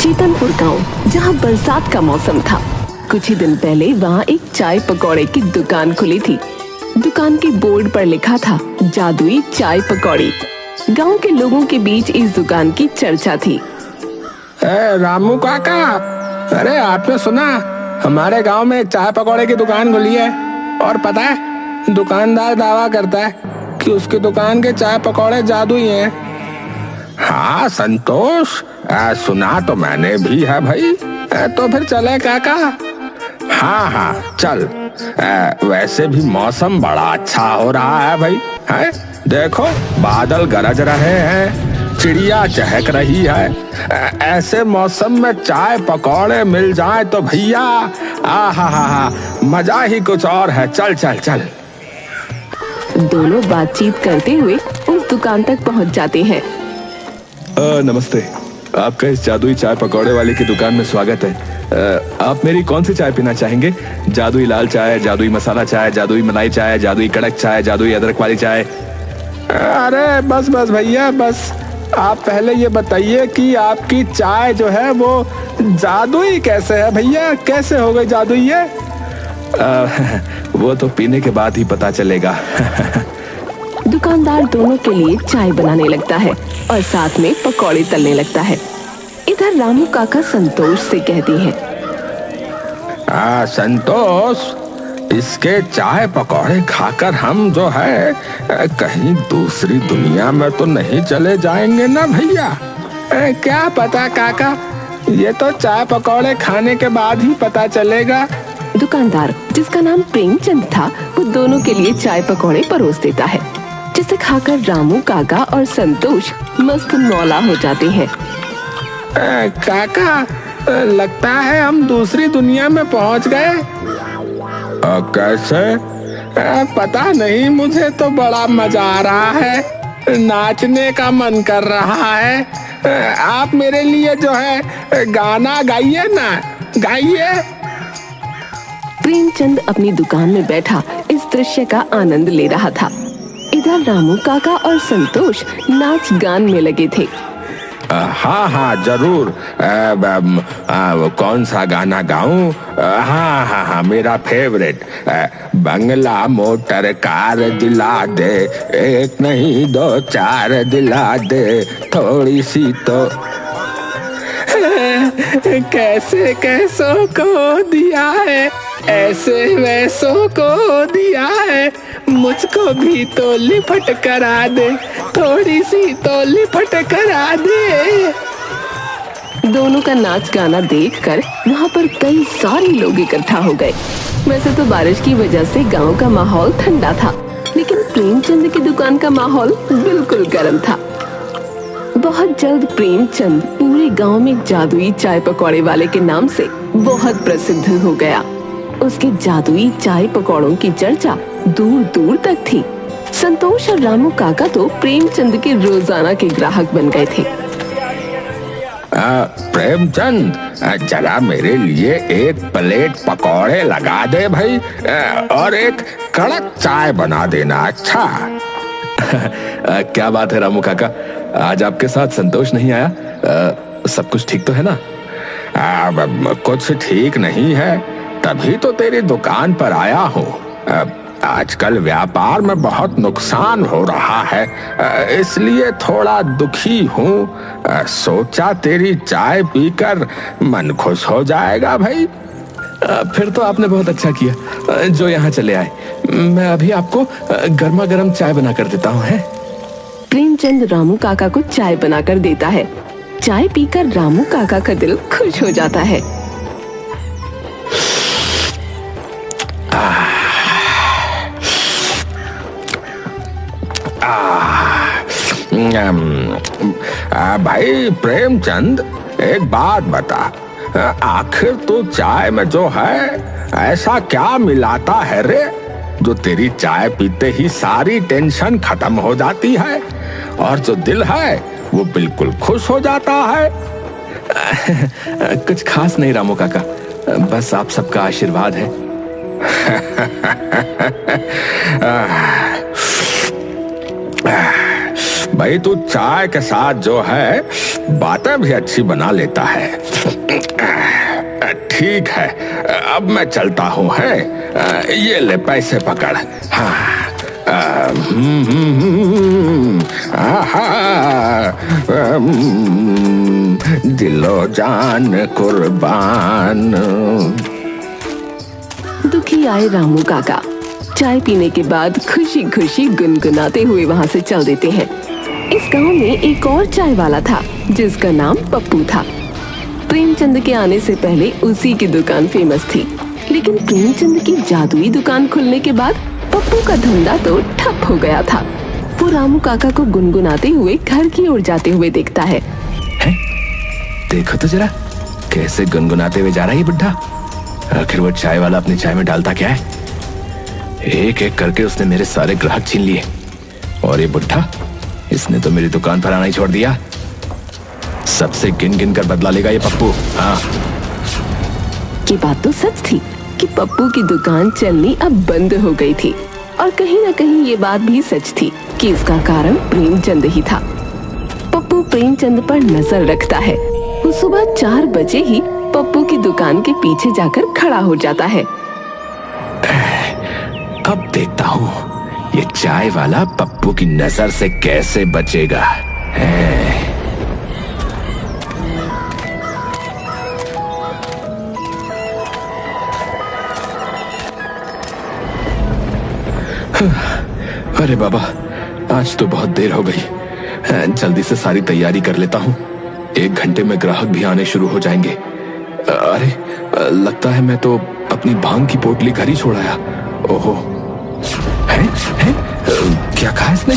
चेतनपुर गांव, जहां बरसात का मौसम था। कुछ ही दिन पहले वहां एक चाय पकौड़े की दुकान खुली थी। दुकान के बोर्ड पर लिखा था जादुई चाय पकौड़ी। गांव के लोगों के बीच इस दुकान की चर्चा थी। रामू काका, अरे आपने सुना हमारे गांव में एक चाय पकौड़े की दुकान खुली है, और पता है दुकानदार दावा करता है कि उसकी दुकान के चाय पकौड़े जादुई हैं। हाँ संतोष, सुना तो मैंने भी है भाई। तो फिर चले काका? हाँ हाँ चल। वैसे भी मौसम बड़ा अच्छा हो रहा है भाई। है देखो, बादल गरज रहे हैं, चिड़िया चहक रही है। ऐसे मौसम में चाय पकौड़े मिल जाए तो भैया आहा मजा ही कुछ और है। चल चल चल। दोनों बातचीत करते हुए उस दुकान तक पहुंच जाते हैं। नमस्ते, आपका इस जादुई चाय पकौड़े वाले की दुकान में स्वागत है। आप मेरी कौन सी चाय पीना चाहेंगे? जादुई लाल चाय, जादुई मसाला चाय, जादुई मलाई चाय, जादुई कड़क चाय, जादुई अदरक वाली चाय? अरे बस बस भैया बस, आप पहले ये बताइए कि आपकी चाय जो है वो जादुई कैसे है भैया? कैसे हो गई जादुई ये? वो तो पीने के बाद ही पता चलेगा। दुकानदार दोनों के लिए चाय बनाने लगता है और साथ में पकौड़े तलने लगता है। इधर रामू काका संतोष से कहती है, संतोष, इसके चाय पकौड़े खाकर हम जो है कहीं दूसरी दुनिया में तो नहीं चले जाएंगे ना भैया? क्या पता काका, ये तो चाय पकौड़े खाने के बाद ही पता चलेगा। दुकानदार, जिसका नाम प्रेमचंद था, वो दोनों के लिए चाय पकौड़े परोस देता है, जिसे खाकर रामू काका और संतोष मस्त मौला हो जाते हैं। काका, लगता है हम दूसरी दुनिया में पहुंच गए। कैसे? पता नहीं, मुझे तो बड़ा मजा आ रहा है, नाचने का मन कर रहा है। आप मेरे लिए जो है गाना गाइए ना, गाइए। प्रेमचंद अपनी दुकान में बैठा इस दृश्य का आनंद ले रहा था। इधर रामू काका और संतोष नाच गान में लगे थे। हाँ हाँ जरूर। कौन सा गाना गाऊं? हाँ हाँ हाँ, मेरा फेवरेट। बंगला मोटर कार दिला दे, एक नहीं दो चार दिला दे, थोड़ी सी तो। कैसे कैसों को दिया है, ऐसे वैसों को दिया है, मुझको भी तो लिपट करा दे, थोड़ी सी तो लिपट करा दे। दोनों का नाच गाना देखकर वहाँ पर कई सारे लोग इकट्ठा हो गए। वैसे तो बारिश की वजह से गांव का माहौल ठंडा था, लेकिन प्रेमचंद की दुकान का माहौल बिल्कुल गर्म था। बहुत जल्द प्रेमचंद पूरे गांव में जादुई चाय पकौड़े वाले के नाम से बहुत प्रसिद्ध हो गया। उसके जादुई चाय पकौड़ों की चर्चा दूर दूर तक थी। संतोष और रामू काका तो प्रेमचंद के रोजाना के ग्राहक बन गए थे। प्रेमचंद, जरा मेरे लिए एक प्लेट पकौड़े लगा दे भाई, और एक कड़क चाय बना देना। अच्छा। क्या बात है रामू काका, आज आपके साथ संतोष नहीं आया? सब कुछ ठीक तो है ना? कुछ ठीक नहीं है, तभी तो तेरी दुकान पर आया हूँ। आजकल व्यापार में बहुत नुकसान हो रहा है, इसलिए थोड़ा दुखी हूँ। सोचा तेरी चाय पीकर मन खुश हो जाएगा भाई। फिर तो आपने बहुत अच्छा किया जो यहाँ चले आए। मैं अभी आपको गर्मा गर्म चाय बना कर देता हूँ। प्रेमचंद रामू काका को चाय बनाकर देता है। चाय पीकर रामू काका का दिल खुश हो जाता है। भाई प्रेमचंद, एक बात बता, आखिर तू चाय में जो है ऐसा क्या मिलाता है रे, जो तेरी चाय पीते ही सारी टेंशन खत्म हो जाती है और जो दिल है वो बिल्कुल खुश हो जाता है? कुछ खास नहीं रामू काका, बस आप सबका आशीर्वाद है। भाई तू चाय के साथ जो है बातें से भी अच्छी बना लेता है। ठीक है, अब मैं चलता हूँ। है ये ले पैसे पकड़। हाँ दिलो जान कुर्बान। दुखी आए रामू काका चाय पीने के बाद खुशी खुशी गुनगुनाते हुए वहाँ से चल देते हैं। इस गांव में एक और चाय वाला था जिसका नाम पप्पू था। प्रेमचंद के आने से पहले उसी की दुकान फेमस थी, लेकिन प्रेमचंद की जादुई दुकान खुलने के बाद पप्पू का धंधा तो ठप हो गया था। वो रामू काका को गुनगुनाते हुए घर की ओर जाते हुए देखता है। देखो तो जरा कैसे गुनगुनाते हुए जा रहा है ये बुड्ढा। आखिर वो चाय वाला अपनी चाय में डालता क्या है? एक एक करके उसने मेरे सारे ग्राहक छीन लिए, और ये बुड्ढा, इसने तो मेरी दुकान पर आना ही छोड़ दिया। सबसे गिन गिन कर बदला लेगा ये पप्पू। हाँ, ये बात तो सच थी कि पप्पू की दुकान चलनी अब बंद हो गई थी, और कहीं न कहीं ये बात भी सच थी कि इसका कारण प्रेमचंद ही था। पप्पू प्रेमचंद पर नजर रखता है। वो सुबह 4 बजे ही पप्पू की दुकान के पीछे जाकर खड़ा हो जाता है। अब देखता हूँ ये चाय वाला पप्पू की नजर से कैसे बचेगा। अरे बाबा, आज तो बहुत देर हो गई। जल्दी से सारी तैयारी कर लेता हूँ। 1 घंटे में ग्राहक भी आने शुरू हो जाएंगे। अरे लगता है मैं तो अपनी भांग की पोटली घर ही छोड़ आया। ओहो, है? क्या कहा इसने?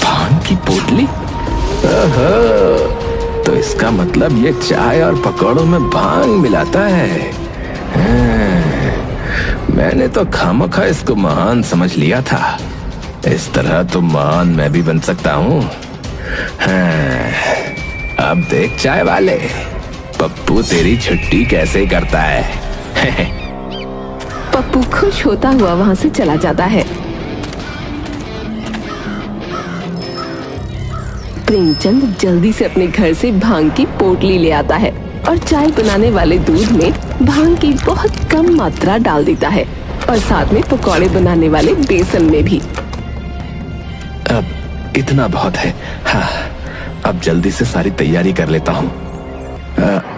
भांग की पोटली? तो इसका मतलब ये चाय और पकौड़ों में भांग मिलाता है। मैंने तो खामखा इसको महान समझ लिया था। इस तरह तो महान मैं भी बन सकता हूँ। अब देख चाय वाले, पप्पू तेरी छुट्टी कैसे करता है। पप्पू खुश होता हुआ वहाँ से चला जाता है। प्रेमचंद जल्दी से अपने घर से भांग की पोटली ले आता है और चाय बनाने वाले दूध में भांग की बहुत कम मात्रा डाल देता है, और साथ में पकौड़े बनाने वाले बेसन में भी। अब इतना बहुत है। हाँ, अब जल्दी से सारी तैयारी कर लेता हूँ।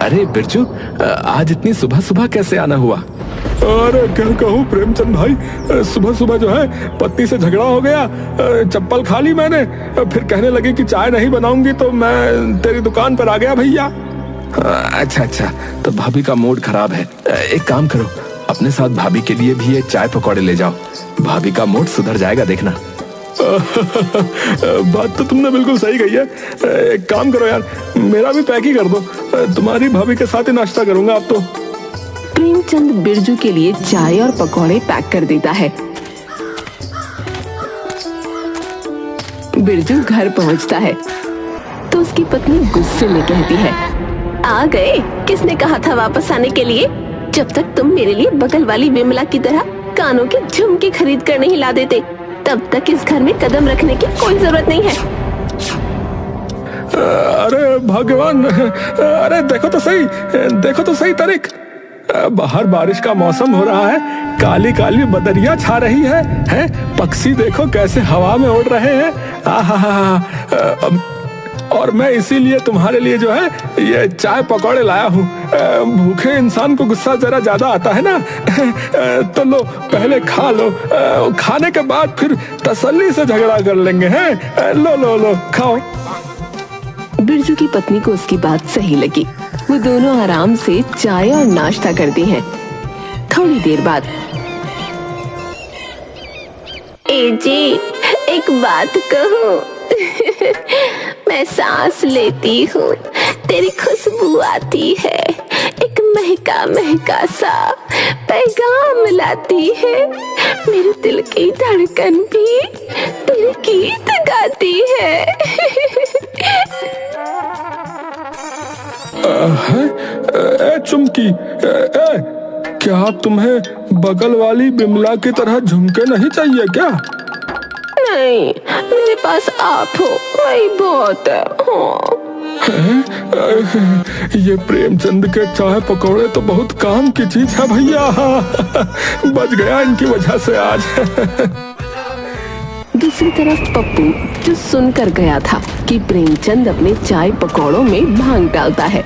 अरे बिरजू, आज इतनी सुबह सुबह कैसे आना हुआ? अरे क्या कहूँ प्रेमचंद भाई, सुबह सुबह जो है पत्नी से झगड़ा हो गया। चप्पल खा ली मैंने, फिर कहने लगी कि चाय नहीं बनाऊंगी, तो मैं तेरी दुकान पर आ गया भैया। अच्छा, तो भाभी का मूड खराब है। एक काम करो, अपने साथ भाभी के लिए भी ये चाय पकौड़े ले जाओ। भाभी का मूड सुधर जाएगा, देखना। बात तो तुमने बिल्कुल सही कही है। एक काम करो यार, मेरा भी पैक ही कर दो। तुम्हारी भाभी के साथ ही नाश्ता करूंगा अब तो। प्रेमचंद बिरजू के लिए चाय और पकौड़े पैक कर देता है। बिरजू घर पहुंचता है तो उसकी पत्नी गुस्से में कहती है, आ गए? किसने कहा था वापस आने के लिए? जब तक तुम मेरे लिए बगल वाली विमला की तरह कानों के झुमके खरीद कर नहीं ला देते, तब तक इस घर में कदम रखने की कोई जरूरत नहीं है। अरे भगवान, अरे देखो तो सही तरीक। बाहर बारिश का मौसम हो रहा है, काली काली बदरिया छा रही है? पक्षी देखो कैसे हवा में उड़ रहे हैं। और मैं इसीलिए तुम्हारे लिए जो है ये चाय पकौड़े लाया हूँ। भूखे इंसान को गुस्सा जरा ज्यादा आता है ना। तो लो, पहले खा लो, खाने के बाद फिर तसल्ली से झगड़ा कर लेंगे। हैं? लो खाओ। बिरजू की पत्नी को उसकी बात सही लगी। वो दोनों आराम से चाय और नाश्ता करते हैं। थोड़ी देर बाद, ए जी, एक बात कहूं? मैं सांस लेती हूँ, तेरी खुशबू आती है, एक महका महका सा पैगाम लाती है। मेरे दिल की धड़कन भी तेरे गीत गाती है। चुमकी, क्या तुम्हें बगल वाली बिमला की तरह झुमके नहीं चाहिए क्या? नहीं, मेरे पास आप हो, वही बहुत है। हाँ। ये प्रेमचंद के चाय पकौड़े तो बहुत काम की चीज है भैया। बच गया इनकी वजह से आज। दूसरी तरफ पप्पू जो सुनकर गया था कि प्रेमचंद अपने चाय पकौड़ों में भांग डालता है,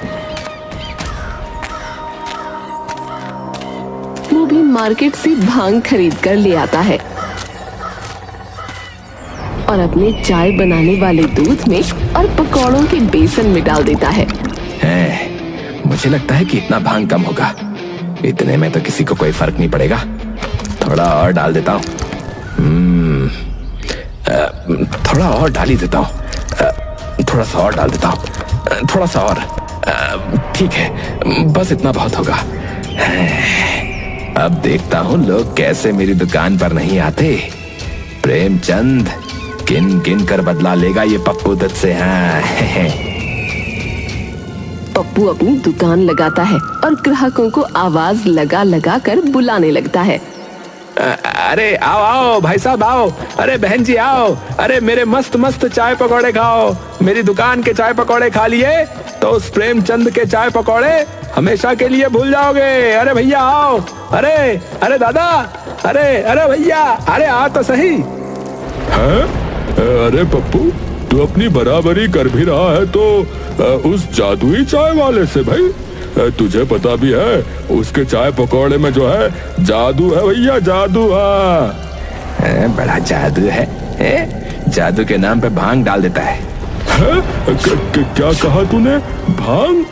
वो भी मार्केट से भांग खरीद कर ले आता है और अपने चाय बनाने वाले दूध में और पकौड़ों के बेसन में डाल देता है। मुझे लगता है कि इतना भांग कम होगा, इतने में तो किसी को कोई फर्क नहीं पड़ेगा। थोड़ा और डाल देता हूँ। थोड़ा और डाल ही देता हूँ। थोड़ा सा और डाल देता हूँ। थोड़ा सा और। ठीक है, बस इतना बहुत होगा। अब देखता हूँ लोग कैसे मेरी दुकान पर नहीं आते। प्रेमचंद किन किन कर बदला लेगा ये पप्पू दत्त से। हाँ। पप्पू अपनी दुकान लगाता है और ग्राहकों को आवाज लगा लगा कर बुलाने लगता है। अरे आओ आओ भाई साहब आओ, अरे बहन जी आओ, अरे मेरे मस्त मस्त चाय पकौड़े खाओ। मेरी दुकान के चाय पकौड़े खा लिए तो उस प्रेमचंद के चाय पकौड़े हमेशा के लिए भूल जाओगे। अरे भैया आओ, अरे अरे दादा, अरे अरे भैया, अरे आ तो सही। हाँ? अरे पप्पू, तू अपनी बराबरी कर भी रहा है तो उस जादुई चाय वाले से भाई। तुझे पता भी है उसके चाय पकौड़े में जो है जादू है भैया, जादू। हाँ, बड़ा जादू है। जादू के नाम पे भांग डाल देता है। क्या कहा तूने? भांग?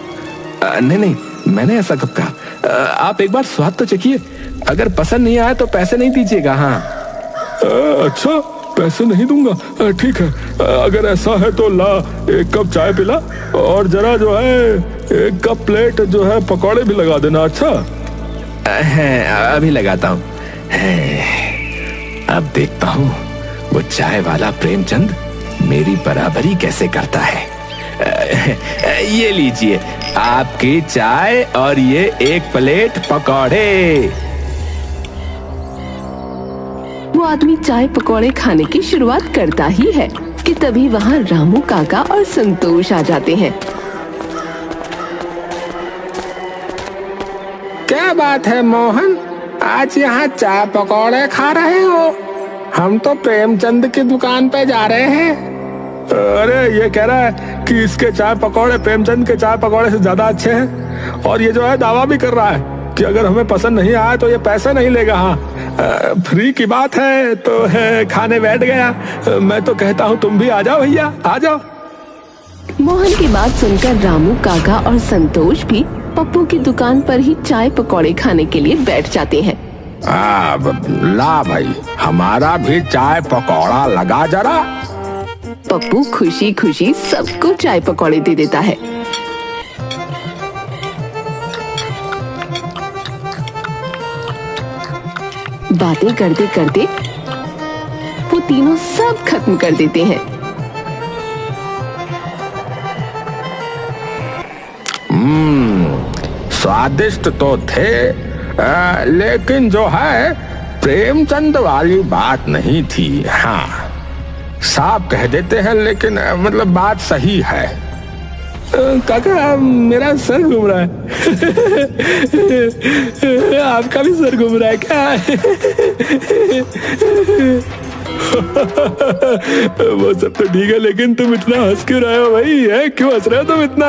नहीं नहीं, मैंने ऐसा कब कहा? आप एक बार स्वाद तो चखिए, अगर पसंद नहीं आया तो पैसे नहीं दीजिएगा। हाँ। अच्छा, पैसे नहीं दूंगा। ठीक है, अगर ऐसा है तो ला एक कप चाय पिला और जरा जो है एक कप प्लेट जो है पकौड़े भी लगा देना। अच्छा, अभी लगाता हूँ। अब देखता हूँ वो चाय वाला प्रेमचंद मेरी बराबरी कैसे करता है। ये लीजिए आपकी चाय और ये एक प्लेट पकौड़े। वो आदमी चाय पकौड़े खाने की शुरुआत करता ही है कि तभी वहाँ रामू काका और संतोष आ जाते हैं। क्या बात है मोहन, आज यहाँ चाय पकौड़े खा रहे हो? हम तो प्रेमचंद की दुकान पे जा रहे हैं। अरे ये कह रहा है कि इसके चाय पकौड़े प्रेमचंद के चाय पकौड़े से ज्यादा अच्छे हैं और ये जो है दावा भी कर रहा है कि अगर हमें पसंद नहीं आया तो ये पैसे नहीं लेगा। हाँ, फ्री की बात है तो है, खाने बैठ गया। मैं तो कहता हूँ तुम भी आ जाओ भैया, आ जाओ। मोहन की बात सुनकर रामू काका और संतोष भी पप्पू की दुकान पर ही चाय पकौड़े खाने के लिए बैठ जाते हैं। ला भाई, हमारा भी चाय पकौड़ा लगा जरा। पप्पू खुशी खुशी सबको चाय पकौड़े दे देता है। बातें करते करते वो तीनों सब खत्म कर देते हैं। स्वादिष्ट तो थे, लेकिन जो है प्रेमचंद वाली बात नहीं थी। हाँ, साफ कह देते हैं, लेकिन मतलब बात सही है। काका मेरा सर घूम रहा है। आपका भी सर घूम रहा है क्या? वो सब तो ठीक है, लेकिन तुम इतना हंस क्यों रहे हो भाई? है क्यों हंस रहे हो तुम इतना?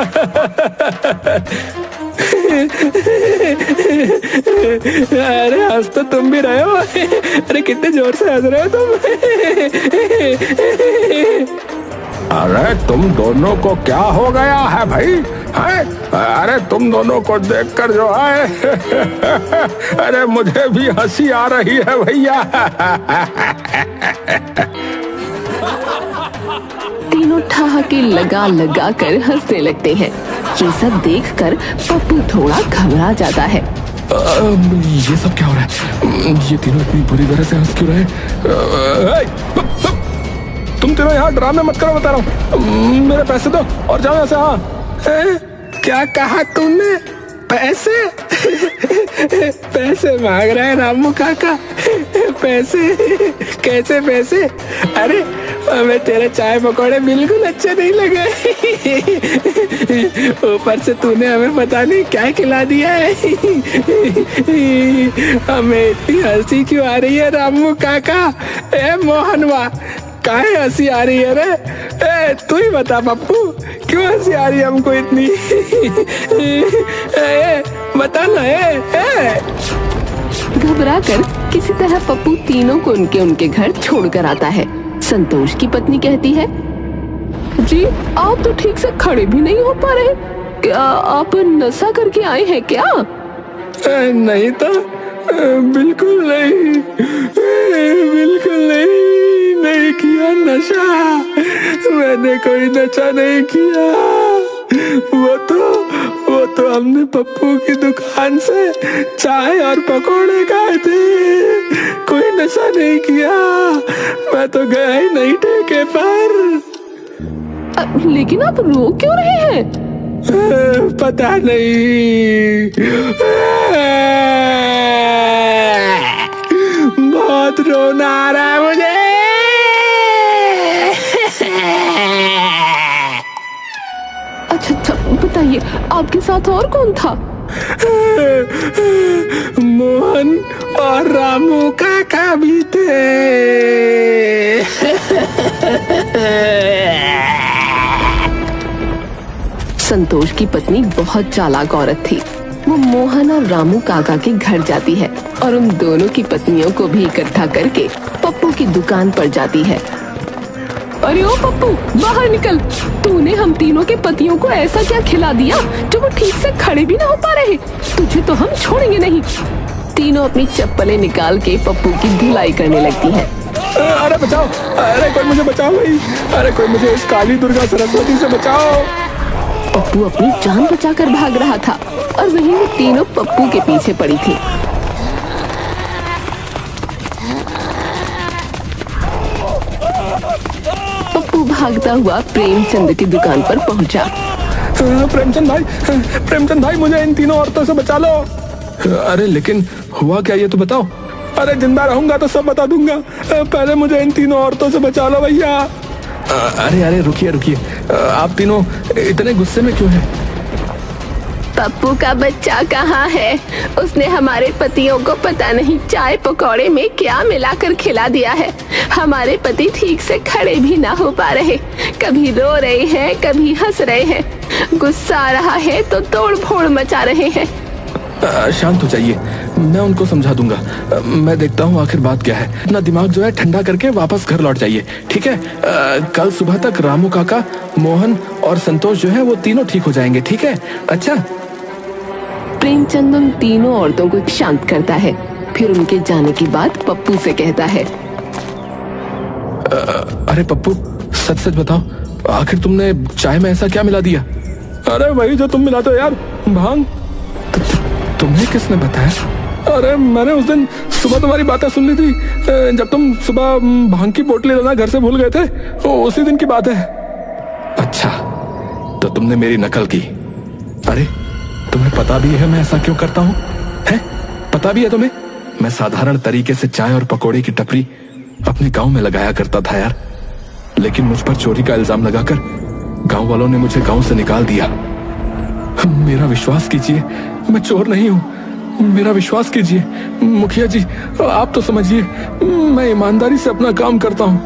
अरे हंस तो तुम भी रहे हो। अरे कितने जोर से हंस रहे हो तुम? अरे तुम दोनों को क्या हो गया है भाई? है? अरे तुम दोनों को देखकर जो है अरे मुझे भी हंसी आ रही है भैया। तीनों ठहाके लगा लगा कर हंसने लगते हैं। ये सब देखकर पप्पू थोड़ा घबरा जाता है। ये सब क्या हो रहा है? ये तीनों इतनी बुरी तरह से हंस क्यों रहे हैं? तुम तीनों यहाँ ड्रामे मत करो, बता रहा हूँ। मेरे पैसे दो और जाओ यहाँ से। हाँ, क्या कहा तुमने? पैसे? पैसे मांग रहे हैं रामू काका? पैसे? कैसे पैसे? अरे हमें तेरे चाय पकौड़े बिल्कुल अच्छे नहीं लगे। ऊपर से तूने हमें पता नहीं क्या खिला दिया है। हमें इतनी हंसी क्यों आ रही है रामू काका? ए मोहनवा, काहे हंसी आ रही है रे? ए तू ही बता पप्पू, क्यों हंसी आ रही है हमको इतनी? बता ना। घबरा कर किसी तरह पप्पू तीनों को उनके घर छोड़कर आता है। संतोष की पत्नी कहती है, जी आप तो ठीक से खड़े भी नहीं हो पा रहे, क्या आप नशा करके आए हैं क्या? नहीं तो, बिल्कुल नहीं, बिल्कुल नहीं किया नशा। मैंने कोई नशा नहीं किया। वो तो हमने पप्पू की दुकान से चाय और पकोड़े खाए थे। कोई नशा नहीं किया। मैं तो गया ही नहीं ठेके पर। लेकिन आप रो क्यों रहे हैं? पता नहीं, बहुत रोना आ रहा है मुझे। अच्छा बताइए, आपके साथ और कौन था? मोहन और रामू काका भी थे। संतोष की पत्नी बहुत चालाक औरत थी। वो मोहन और रामू काका के घर जाती है और उन दोनों की पत्नियों को भी इकट्ठा करके पप्पू की दुकान पर जाती है। अरे ओ पप्पू, बाहर निकल। तूने हम तीनों के पतियों को ऐसा क्या खिला दिया जो वो ठीक से खड़े भी ना हो पा रहे? तुझे तो हम छोड़ेंगे नहीं। तीनों अपनी चप्पलें निकाल के पप्पू की धुलाई करने लगती हैं। अरे बचाओ, अरे कोई मुझे बचाओ भाई, अरे कोई मुझे इस काली दुर्गा सरस्वती से बचाओ। पप्पू अपनी जान बचाकर भाग रहा था और वहीं वो तीनों पप्पू के पीछे पड़ी थी। पप्पू भागता हुआ प्रेमचंद की दुकान पर पहुंचा। प्रेमचंद भाई मुझे इन तीनों औरतों से बचा लो। अरे लेकिन हुआ क्या ये तो बताओ। अरे जिंदा रहूंगा तो सब बता दूंगा, पहले मुझे इन तीनों औरतों से बचा लो भैया। अरे रुकिए, आप तीनों इतने गुस्से में क्यों हैं? पप्पू का बच्चा कहाँ है? उसने हमारे पतियों को पता नहीं चाय पकौड़े में क्या मिलाकर खिला दिया है। हमारे पति ठीक से खड़े भी ना हो पा रहे, कभी रो रहे हैं, कभी हंस रहे हैं। गुस्सा आ रहा है तो तोड़ फोड़ मचा रहे हैं। शांत हो जाइए, मैं उनको समझा दूंगा। मैं देखता हूँ आखिर बात क्या है। अपना दिमाग जो है ठंडा करके वापस घर लौट जाइए, ठीक है? कल सुबह तक रामू काका, मोहन और संतोष जो है वो तीनों ठीक हो जाएंगे, ठीक है? अच्छा। प्रेमचंद उन तीनों औरतों को शांत करता है, फिर उनके जाने के बाद पप्पू से कहता है, अरे पप्पू, सच बताओ, आखिर तुमने चाय में ऐसा क्या मिला दिया? अरे वही जो तुम मिलाते हो यार, भांग। तुम्हें किसने बताया? अरे मैंने उस दिन सुबह तुम्हारी बातें सुन ली थी, जब तुम सुबह भांग की बोतलें लेना घर से भूल गए थे, उसी दिन की बात है। अच्छा, तो तुमने मेरी नकल की। अरे तुम्हें पता भी है मैं ऐसा क्यों करता हूँ? है पता भी है तुम्हें? मैं साधारण तरीके से चाय और पकौड़े की टपरी अपने गांव में लगाया करता था यार, लेकिन मुझ पर चोरी का इल्जाम लगाकर गांव वालों ने मुझे गांव से निकाल दिया। मेरा विश्वास कीजिए, मैं चोर नहीं हूँ, मेरा विश्वास कीजिए। मुखिया जी आप तो समझिए, मैं ईमानदारी से अपना काम करता हूँ।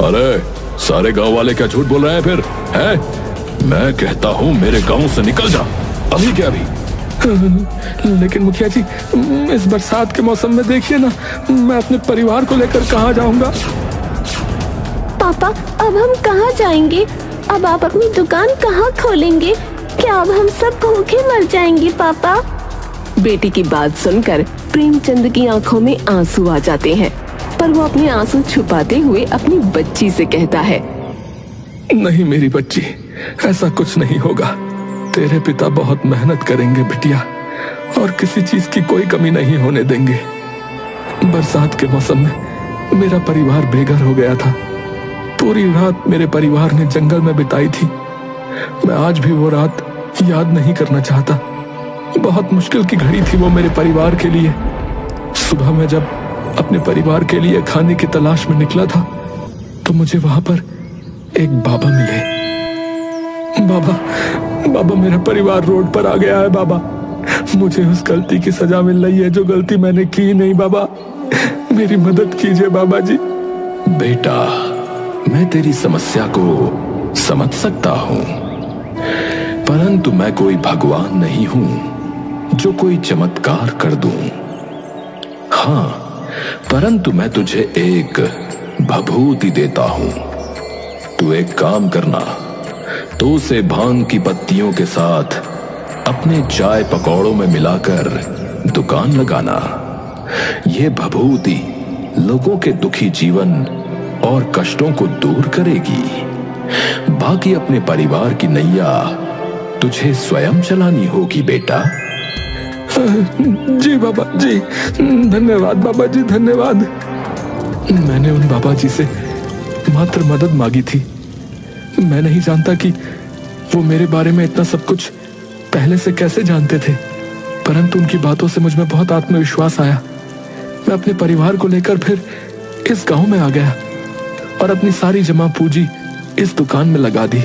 अरे सारे गांव वाले क्या झूठ बोल रहे हैं फिर? हैं? मैं कहता हूँ मेरे गांव से निकल जा, अभी क्या अभी। लेकिन मुखिया जी, इस बरसात के मौसम में देखिए ना, मैं अपने परिवार को लेकर कहाँ जाऊंगा? पापा अब हम कहाँ जाएंगे? अब आप अपनी दुकान कहाँ खोलेंगे? क्या अब हम सब भूखे मर जाएंगे पापा? बेटी की बात सुनकर प्रेमचंद की आंखों में आंसू आ जाते हैं, पर वो अपने आंसू छुपाते हुए अपनी बच्ची से कहता है, नहीं मेरी बच्ची, ऐसा कुछ नहीं होगा। तेरे पिता बहुत मेहनत करेंगे बिटिया, और किसी चीज की कोई कमी नहीं होने देंगे। बरसात के मौसम में मेरा परिवार बेघर हो गया था। पूरी रात मेरे परिवार ने जंगल में बिताई थी। मैं आज भी वो रात याद नहीं करना चाहता। बहुत मुश्किल की घड़ी थी वो मेरे परिवार के लिए। सुबह में जब अपने परिवार के लिए खाने की तलाश में निकला था, तो मुझे वहां पर एक बाबा मिले। बाबा, मेरा परिवार रोड पर आ गया है बाबा। मुझे उस गलती की सजा मिल रही है जो गलती मैंने की नहीं। बाबा, मेरी मदद कीजिए बाबा जी। बेटा, मैं तेरी समस्या को समझ सकता हूं, परंतु मैं कोई भगवान नहीं हूं जो कोई चमत्कार कर दूं। हाँ, परंतु मैं तुझे एक भभूति देता हूं। तू एक काम करना, तो उसे भांग की पत्तियों के साथ अपने चाय पकौड़ों में मिलाकर दुकान लगाना। यह भभूति लोगों के दुखी जीवन और कष्टों को दूर करेगी। बाकी अपने परिवार की नैया तुझे स्वयं चलानी होगी बेटा। जी बाबा जी, धन्यवाद बाबा जी, धन्यवाद। मैंने उन बाबा जी से मात्र मदद मांगी थी। मैं नहीं जानता कि वो मेरे बारे में इतना सब कुछ पहले से कैसे जानते थे, परंतु उनकी बातों से मुझ में बहुत आत्मविश्वास आया। मैं अपने परिवार को लेकर फिर इस गांव में आ गया और अपनी सारी जमा पूंजी इस दुकान में लगा दी।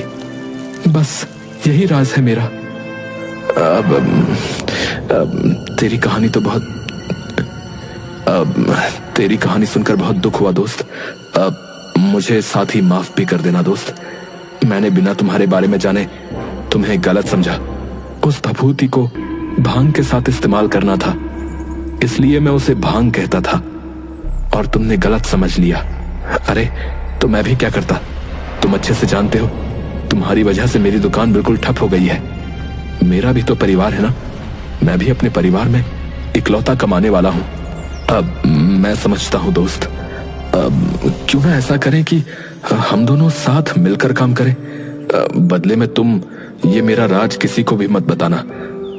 बस यही राज है मेरा। तेरी कहानी तो बहुत तेरी कहानी सुनकर बहुत दुख हुआ दोस्त। मुझे साथ ही माफ भी कर देना दोस्त। मैंने बिना तुम्हारे बारे में जाने तुम्हें गलत समझा। उस भभूति को भांग के साथ इस्तेमाल करना था, इसलिए मैं उसे भांग कहता था और तुमने गलत समझ लिया। अरे तो मैं भी क्या करता, तुम अच्छे से जानते हो, तुम्हारी वजह से मेरी दुकान बिल्कुल ठप हो गई है। मेरा भी तो परिवार है ना, मैं भी अपने परिवार में इकलौता कमाने वाला हूं। अब मैं समझता हूं दोस्त, क्यों ना ऐसा करें कि हम दोनों साथ मिलकर काम करें। बदले में तुम ये मेरा राज किसी को भी मत बताना।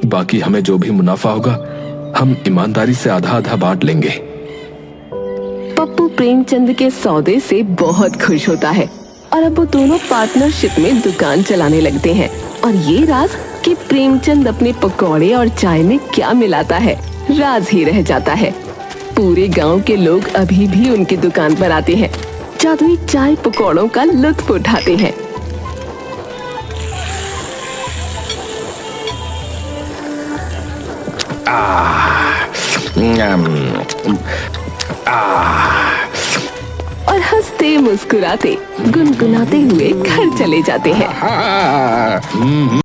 बाकी हमें जो भी मुनाफा होगा हम ईमानदारी से आधा आधा बांट लेंगे। पप्पू प्रेमचंद के सौदे से बहुत खुश होता है और अब वो दोनों पार्टनरशिप में दुकान चलाने लगते हैं। और ये राज कि प्रेमचंद अपने पकौड़े और चाय में क्या मिलाता है, राज ही रह जाता है। पूरे गांव के लोग अभी भी उनकी दुकान पर आते हैं, जादुई चाय पकौड़ों का लुत्फ उठाते हैं। और हंसते मुस्कुराते गुनगुनाते हुए घर चले जाते हैं।